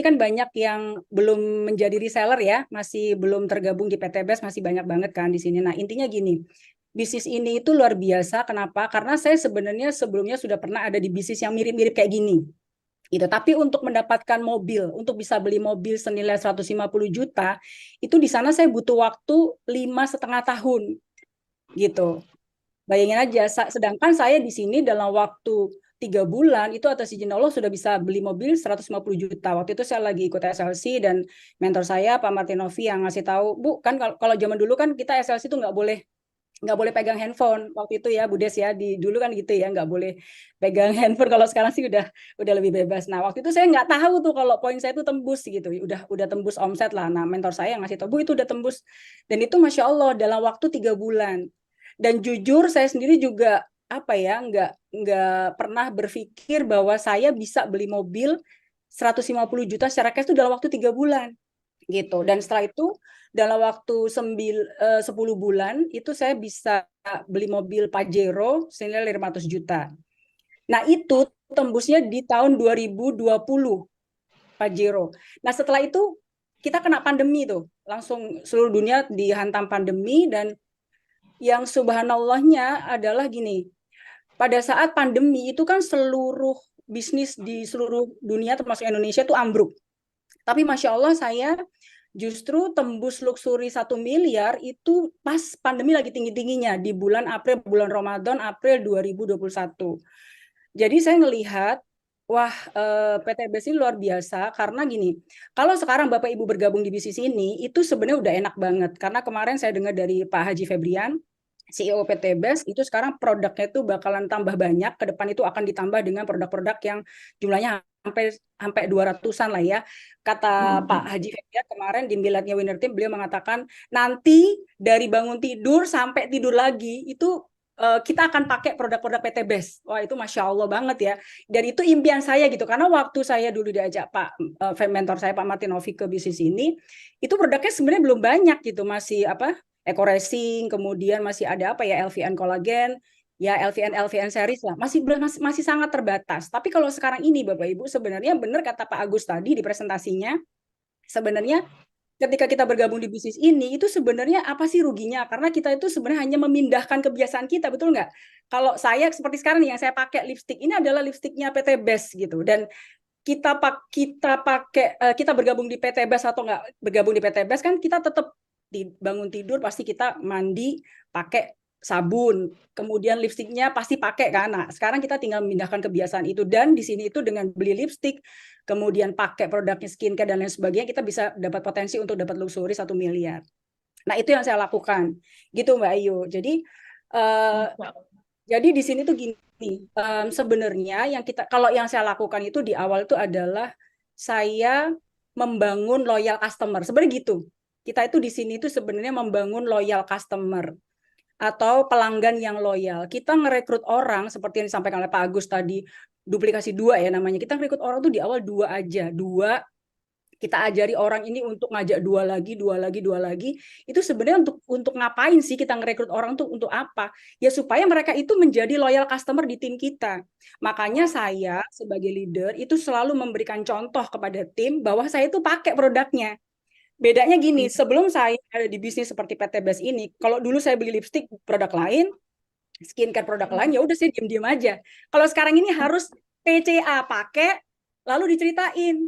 kan banyak yang belum menjadi reseller ya, masih belum tergabung di PT BES, masih banyak banget kan di sini. Nah, intinya gini, bisnis ini itu luar biasa. Kenapa? Karena saya sebenarnya sebelumnya sudah pernah ada di bisnis yang mirip-mirip kayak gini. Gitu. Tapi untuk mendapatkan mobil, untuk bisa beli mobil senilai 150 juta, itu di sana saya butuh waktu 5,5 tahun. Gitu. Bayangin aja, sedangkan saya di sini dalam waktu 3 bulan itu atas izin Allah sudah bisa beli mobil 150 juta. Waktu itu saya lagi ikut SLC dan mentor saya Pak Martinovi yang ngasih tahu, Bu, kan kalau zaman dulu kan kita SLC itu nggak boleh pegang handphone waktu itu ya Bu Des ya, di dulu kan gitu ya, nggak boleh pegang handphone. Kalau sekarang sih udah lebih bebas. Nah waktu itu saya nggak tahu tuh kalau poin saya itu tembus gitu, udah tembus omset lah. Nah mentor saya yang ngasih tahu, Bu itu udah tembus, dan itu Masya Allah dalam waktu 3 bulan. Dan jujur saya sendiri juga apa ya, nggak pernah berpikir bahwa saya bisa beli mobil 150 juta secara cash itu dalam waktu 3 bulan gitu. Dan setelah itu dalam waktu 10 bulan itu saya bisa beli mobil Pajero senilai 500 juta. Nah itu tembusnya di tahun 2020 Pajero. Nah setelah itu kita kena pandemi tuh, langsung seluruh dunia dihantam pandemi. Dan yang subhanallahnya adalah gini, pada saat pandemi itu kan seluruh bisnis di seluruh dunia termasuk Indonesia itu ambruk. Tapi Masya Allah saya justru tembus luxury 1 miliar itu pas pandemi lagi tinggi-tingginya di bulan April, bulan Ramadan, April 2021. Jadi saya ngelihat, wah PT BES ini luar biasa karena gini, kalau sekarang Bapak Ibu bergabung di bisnis ini, itu sebenarnya udah enak banget. Karena kemarin saya dengar dari Pak Haji Febrian, CEO PT BES, itu sekarang produknya itu bakalan tambah banyak, ke depan itu akan ditambah dengan produk-produk yang jumlahnya sampai 200-an lah ya. Kata Pak Haji Febrian kemarin di Miladnya Winner Team, beliau mengatakan nanti dari bangun tidur sampai tidur lagi itu kita akan pakai produk-produk PT BES. Wah itu Masya Allah banget ya. Dan itu impian saya gitu. Karena waktu saya dulu diajak Pak mentor saya Pak Martinovi ke bisnis ini, itu produknya sebenarnya belum banyak gitu. Masih apa, Eco Racing, kemudian masih ada apa ya, LVN Collagen, ya LVN series lah. Masih sangat terbatas. Tapi kalau sekarang ini Bapak Ibu, sebenarnya benar kata Pak Agus tadi di presentasinya, sebenarnya ketika kita bergabung di bisnis ini, itu sebenarnya apa sih ruginya? Karena kita itu sebenarnya hanya memindahkan kebiasaan kita, betul nggak? Kalau saya seperti sekarang nih, yang saya pakai lipstick ini adalah lipstiknya PT BES gitu. Dan kita bergabung di PT BES atau nggak bergabung di PT BES kan kita tetap bangun tidur pasti kita mandi pakai sabun, kemudian lipstiknya pasti pakai kan. Nah, sekarang kita tinggal memindahkan kebiasaan itu, dan di sini itu dengan beli lipstik, kemudian pakai produknya skincare dan lain sebagainya, kita bisa dapat potensi untuk dapat luxury 1 miliar. Nah, itu yang saya lakukan. Gitu Mbak Ayu. Uh, jadi di sini tuh gini, sebenarnya kalau yang saya lakukan itu di awal itu adalah saya membangun loyal customer. Sebenarnya gitu. Kita itu di sini itu sebenarnya membangun loyal customer atau pelanggan yang loyal. Kita ngerekrut orang seperti yang disampaikan oleh Pak Agus tadi, duplikasi 2 ya namanya. Kita ngerekrut orang tuh di awal 2 aja. 2, kita ajari orang ini untuk ngajak 2 lagi, 2 lagi, 2 lagi. Itu sebenarnya untuk ngapain sih kita ngerekrut orang tuh, untuk apa? Ya supaya mereka itu menjadi loyal customer di tim kita. Makanya saya sebagai leader itu selalu memberikan contoh kepada tim bahwa saya itu pakai produknya. Bedanya gini, sebelum saya ada di bisnis seperti PT BES ini, kalau dulu saya beli lipstick produk lain, skincare produk lain, ya udah saya diam-diam aja. Kalau sekarang ini harus PCA pakai, lalu diceritain,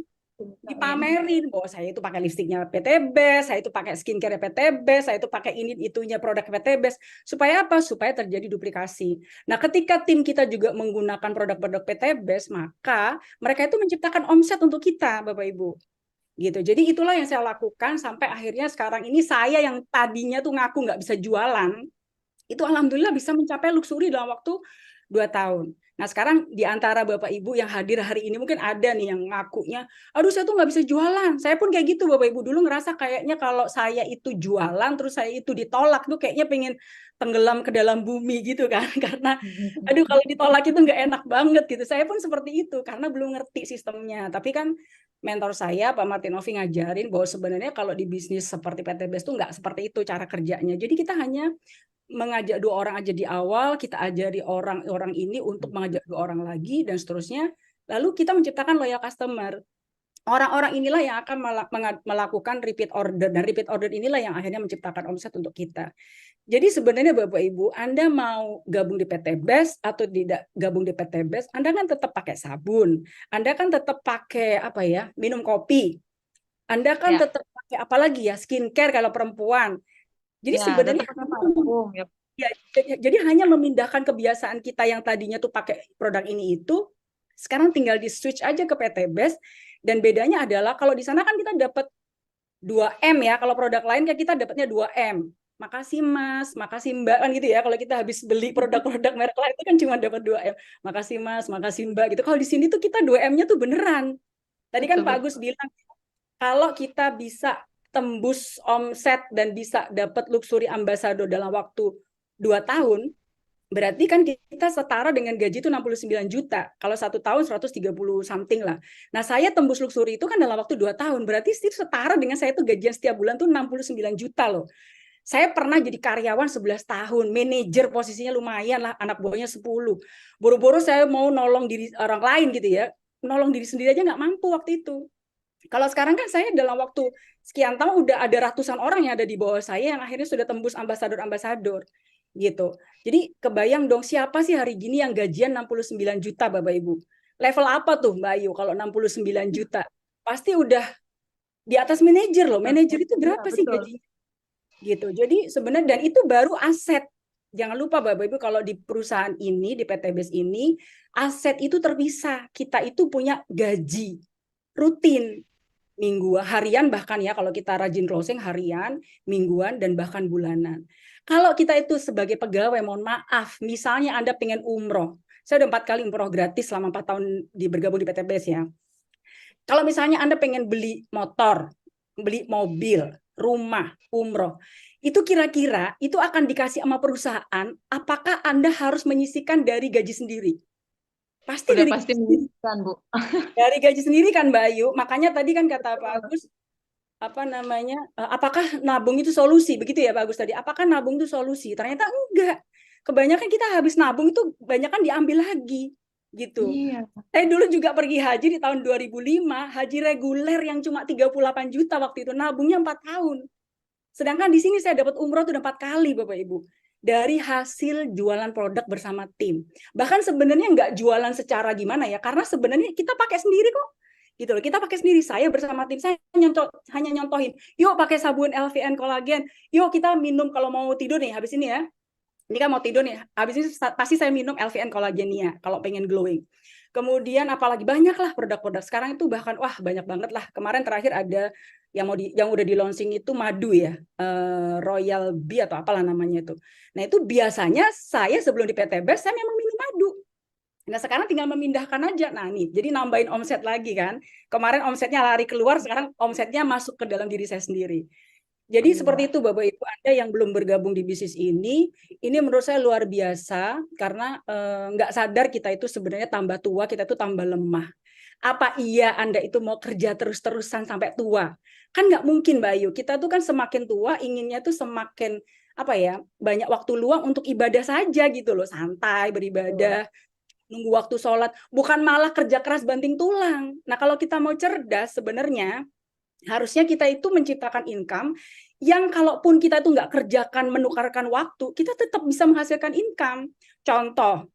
dipamerin bahwa saya itu pakai lipstiknya PT BES, saya itu pakai skincare PT BES, saya itu pakai ini itunya produk PT BES. Supaya apa? Supaya terjadi duplikasi. Nah, ketika tim kita juga menggunakan produk-produk PT BES, maka mereka itu menciptakan omset untuk kita, Bapak Ibu. Gitu. Jadi itulah yang saya lakukan sampai akhirnya sekarang ini saya yang tadinya tuh ngaku nggak bisa jualan, itu alhamdulillah bisa mencapai luxury dalam waktu 2 tahun. Nah sekarang di antara Bapak Ibu yang hadir hari ini mungkin ada nih yang ngakunya, aduh saya tuh nggak bisa jualan. Saya pun kayak gitu Bapak Ibu, dulu ngerasa kayaknya kalau saya itu jualan terus saya itu ditolak tuh kayaknya pengen tenggelam ke dalam bumi gitu kan. Karena aduh kalau ditolak itu nggak enak banget gitu. Saya pun seperti itu karena belum ngerti sistemnya. Tapi kan mentor saya Pak Martinovi ngajarin bahwa sebenarnya kalau di bisnis seperti PT BES tuh nggak seperti itu cara kerjanya. Jadi kita hanya mengajak 2 orang aja di awal, kita ajari orang-orang ini untuk mengajak 2 orang lagi dan seterusnya. Lalu kita menciptakan loyal customer. Orang-orang inilah yang akan melakukan repeat order, dan repeat order inilah yang akhirnya menciptakan omset untuk kita. Jadi sebenarnya Bapak Ibu, Anda mau gabung di PT BES atau tidak gabung di PT BES, Anda kan tetap pakai sabun, Anda kan tetap pakai apa ya, minum kopi, Anda kan Ya, tetap pakai apa lagi ya, skincare kalau perempuan. Jadi ya, sebenarnya tetap pakai parfum ya. ya, jadi hanya memindahkan kebiasaan kita yang tadinya tuh pakai produk ini itu, sekarang tinggal di switch aja ke PT BES, dan bedanya adalah kalau di sana kan kita dapat 2M ya, kalau produk lain kan kita dapatnya 2M. Makasih Mas, makasih Mbak, kan gitu ya. Kalau kita habis beli produk-produk merek lain itu kan cuma dapat 2M. Makasih Mas, makasih Mbak gitu. Kalau di sini tuh kita 2M-nya tuh beneran. Tadi kan Betul, Pak Agus betul. bilang kalau kita bisa tembus omset dan bisa dapat luxury ambassador dalam waktu 2 tahun, berarti kan kita setara dengan gaji itu 69 juta. Kalau 1 tahun 130 something lah. Nah, saya tembus luxury itu kan dalam waktu 2 tahun. Berarti setara dengan saya itu gajian setiap bulan tuh 69 juta loh. Saya pernah jadi karyawan 11 tahun, manajer posisinya lumayan lah, anak buahnya 10. Boro-boro saya mau nolong diri orang lain gitu ya. Nolong diri sendiri aja nggak mampu waktu itu. Kalau sekarang kan saya dalam waktu sekian tahun udah ada ratusan orang yang ada di bawah saya yang akhirnya sudah tembus ambasador-ambasador gitu. Jadi kebayang dong siapa sih hari gini yang gajian 69 juta Bapak Ibu. Level apa tuh Mbak Ayu kalau 69 juta? Pasti udah di atas manajer loh. Manajer itu Iya, berapa sih betul. gajinya? Gitu. Jadi sebenarnya dan itu baru aset. Jangan lupa Bapak Ibu kalau di perusahaan ini di PT BES ini aset itu terpisah. Kita itu punya gaji rutin mingguan, harian bahkan ya kalau kita rajin closing harian, mingguan dan bahkan bulanan. Kalau kita itu sebagai pegawai, mohon maaf, misalnya Anda pengen umroh, saya udah 4 kali umroh gratis selama 4 tahun bergabung di PT BES ya. Kalau misalnya Anda pengen beli motor, beli mobil, rumah, umroh, itu kira-kira itu akan dikasih sama perusahaan, apakah Anda harus menyisihkan dari gaji sendiri? Pasti Udah dari pasti gaji sendiri. menyisihkan, Bu. Dari gaji sendiri kan Mbak Ayu. Makanya tadi kan kata Pak Agus, apa namanya, apakah nabung itu solusi, begitu ya Pak Agus tadi, apakah nabung itu solusi, ternyata enggak, kebanyakan kita habis nabung itu kebanyakan diambil lagi gitu. Iya. Saya dulu juga pergi haji di tahun 2005, haji reguler yang cuma 38 juta waktu itu, nabungnya 4 tahun. Sedangkan di sini saya dapat umroh tuh 4 kali Bapak Ibu. Dari hasil jualan produk bersama tim. Bahkan sebenarnya nggak jualan secara gimana ya, karena sebenarnya kita pakai sendiri kok. Gitu loh, kita pakai sendiri. Saya bersama tim saya hanya nyontohin, yuk pakai sabun LVN kolagen, yuk kita minum kalau mau tidur nih habis ini ya. Ini kan mau tidur nih, habis ini pasti saya minum LVN kolagenia kalau pengen glowing. Kemudian apalagi banyak lah produk-produk sekarang itu bahkan wah banyak banget lah. Kemarin terakhir ada yang udah di launching itu madu ya, Royal Bee atau apalah namanya itu. Nah itu biasanya saya sebelum di PT BES saya memang minum madu. Nah sekarang tinggal memindahkan aja. Nah nih jadi nambahin omset lagi kan. Kemarin omsetnya lari keluar, sekarang omsetnya masuk ke dalam diri saya sendiri. Jadi seperti Iya. itu Bapak Ibu Anda yang belum bergabung di bisnis ini menurut saya luar biasa karena nggak sadar kita itu sebenarnya tambah tua, kita itu tambah lemah. Apa iya Anda itu mau kerja terus-terusan sampai tua? Kan nggak mungkin Mbak Ayu, kita tuh kan semakin tua inginnya tuh semakin apa ya, banyak waktu luang untuk ibadah saja gitu loh, santai, Betul. beribadah, nunggu waktu sholat, bukan malah kerja keras banting tulang. Nah kalau kita mau cerdas sebenarnya harusnya kita itu menciptakan income yang kalaupun kita itu nggak kerjakan menukarkan waktu, kita tetap bisa menghasilkan income. Contoh,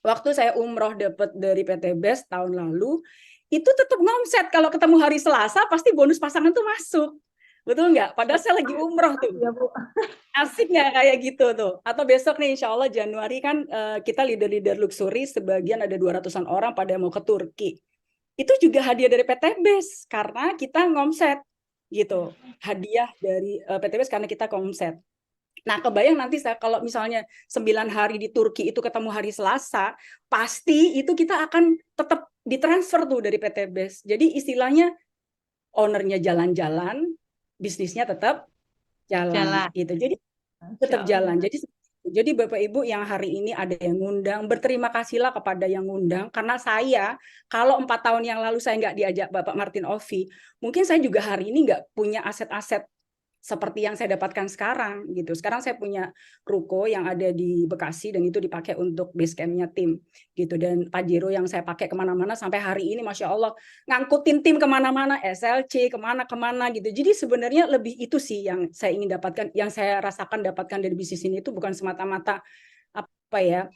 waktu saya umroh dapat dari PT BES tahun lalu, itu tetap ngomset kalau ketemu hari Selasa pasti bonus pasangan tuh masuk. Betul nggak? Padahal saya lagi umroh tuh. Iya, Bu. Asik nggak kayak gitu tuh? Atau besok nih insya Allah Januari kan kita leader-leader luxury sebagian ada 200-an orang pada mau ke Turki. Itu juga hadiah dari PT BES karena kita ngomset gitu. Hadiah dari PT BES karena kita ngomset. Nah, kebayang nanti saya kalau misalnya 9 hari di Turki itu ketemu hari Selasa, pasti itu kita akan tetap ditransfer tuh dari PT BES. Jadi istilahnya ownernya jalan-jalan, bisnisnya tetap jalan Jalan. gitu. Jadi Insya tetap jalan. Allah. Jadi Bapak Ibu yang hari ini ada yang ngundang, berterima kasihlah kepada yang ngundang karena saya kalau 4 tahun yang lalu saya nggak diajak Bapak Martin Ovi, mungkin saya juga hari ini nggak punya aset-aset seperti yang saya dapatkan sekarang gitu. Sekarang saya punya ruko yang ada di Bekasi dan itu dipakai untuk base camp-nya tim gitu. Dan Pajero yang saya pakai kemana-mana sampai hari ini, Masya Allah, ngangkutin tim kemana-mana, SLC kemana-kemana gitu. Jadi sebenarnya lebih itu sih yang saya ingin dapatkan, yang saya rasakan dapatkan dari bisnis ini itu bukan semata-mata apa ya,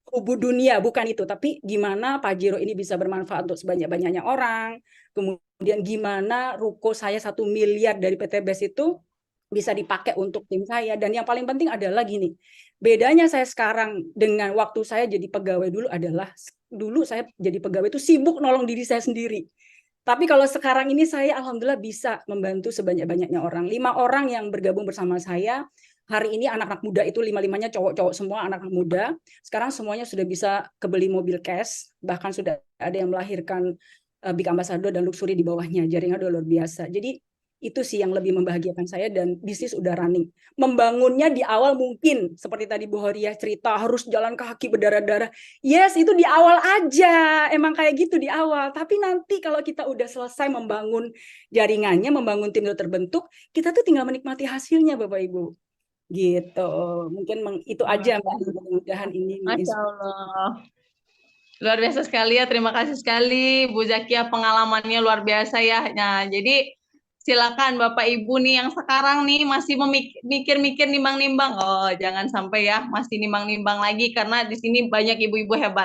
kubu dunia, bukan itu, tapi gimana Pajero ini bisa bermanfaat untuk sebanyak-banyaknya orang, kemudian gimana ruko saya 1 miliar dari PT BES itu bisa dipakai untuk tim saya, dan yang paling penting adalah gini, bedanya saya sekarang dengan waktu saya jadi pegawai dulu adalah, dulu saya jadi pegawai itu sibuk nolong diri saya sendiri, tapi kalau sekarang ini saya alhamdulillah bisa membantu sebanyak-banyaknya orang. 5 orang yang bergabung bersama saya hari ini anak-anak muda itu 5-5-nya cowok-cowok semua, anak-anak muda. Sekarang semuanya sudah bisa kebeli mobil cash, bahkan sudah ada yang melahirkan Big Ambassador dan luxury di bawahnya. Jaringan udah luar biasa. Jadi itu sih yang lebih membahagiakan saya, dan bisnis udah running. Membangunnya di awal mungkin seperti tadi Bu Horiah cerita harus jalan kaki berdarah-darah. Yes, itu di awal aja. Emang kayak gitu di awal. Tapi nanti kalau kita udah selesai membangun jaringannya, membangun tim itu terbentuk, kita tuh tinggal menikmati hasilnya Bapak Ibu. Gitu. Mungkin itu aja Mbak. Mudah-mudahan ini Masya Allah. Luar biasa sekali ya, terima kasih sekali Bu Zakia, pengalamannya luar biasa ya. Nah, jadi silakan Bapak Ibu nih yang sekarang nih masih mikir-mikir nimbang-nimbang. Oh, jangan sampai ya masih nimbang-nimbang lagi karena di sini banyak ibu-ibu hebat.